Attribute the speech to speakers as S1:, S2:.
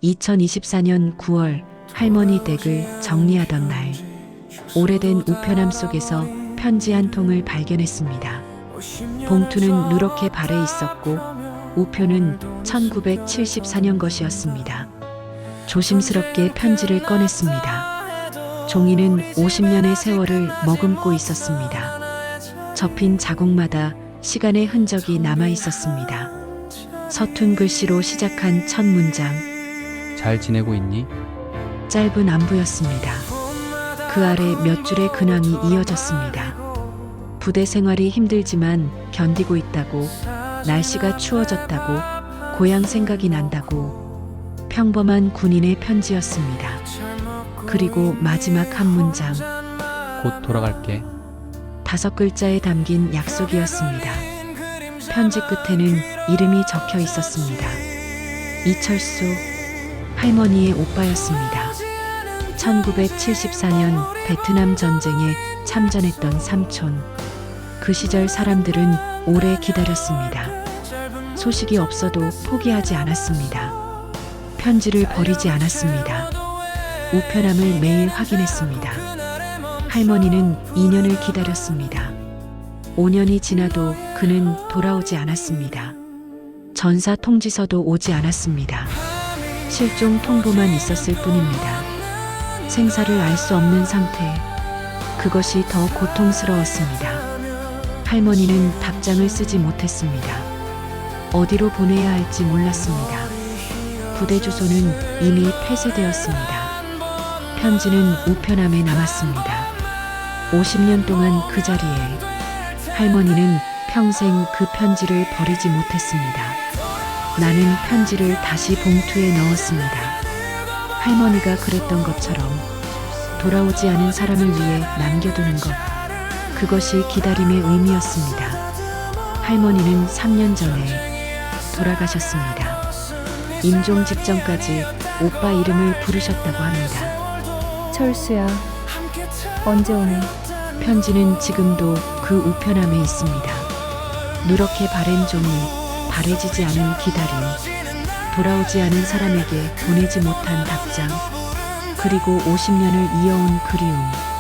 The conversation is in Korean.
S1: 2024년 9월 할머니 댁을 정리하던 날, 오래된 우편함 속에서 편지 한 통을 발견했습니다. 봉투는 누렇게 발에 있었고 우표는 1974년 것이었습니다. 조심스럽게 편지를 꺼냈습니다. 종이는 50년의 세월을 머금고 있었습니다. 접힌 자국마다 시간의 흔적이 남아 있었습니다. 서툰 글씨로 시작한 첫 문장,
S2: 잘 지내고 있니?
S1: 짧은 안부였습니다. 그 아래 몇 줄의 근황이 이어졌습니다. 부대 생활이 힘들지만 견디고 있다고, 날씨가 추워졌다고, 고향 생각이 난다고. 평범한 군인의 편지였습니다. 그리고 마지막 한 문장,
S2: 곧 돌아갈게.
S1: 5글자에 담긴 약속이었습니다. 편지 끝에는 이름이 적혀 있었습니다. 이철수, 할머니의 오빠였습니다. 1974년 베트남 전쟁에 참전했던 삼촌. 그 시절 사람들은 오래 기다렸습니다. 소식이 없어도 포기하지 않았습니다. 편지를 버리지 않았습니다. 우편함을 매일 확인했습니다. 할머니는 2년을 기다렸습니다. 5년이 지나도 그는 돌아오지 않았습니다. 전사 통지서도 오지 않았습니다. 실종 통보만 있었을 뿐입니다. 생사를 알 수 없는 상태, 그것이 더 고통스러웠습니다. 할머니는 답장을 쓰지 못했습니다. 어디로 보내야 할지 몰랐습니다. 부대 주소는 이미 폐쇄되었습니다. 편지는 우편함에 남았습니다. 50년 동안 그 자리에 할머니는 평생 그 편지를 버리지 못했습니다. 나는 편지를 다시 봉투에 넣었습니다. 할머니가 그랬던 것처럼 돌아오지 않은 사람을 위해 남겨두는 것, 그것이 기다림의 의미였습니다. 할머니는 3년 전에 돌아가셨습니다. 임종 직전까지 오빠 이름을 부르셨다고 합니다.
S3: 철수야, 언제 오니?
S1: 편지는 지금도 그 우편함에 있습니다. 누렇게 바랜 종이, 바래지지 않은 기다림, 돌아오지 않은 사람에게 보내지 못한 답장, 그리고 50년을 이어온 그리움.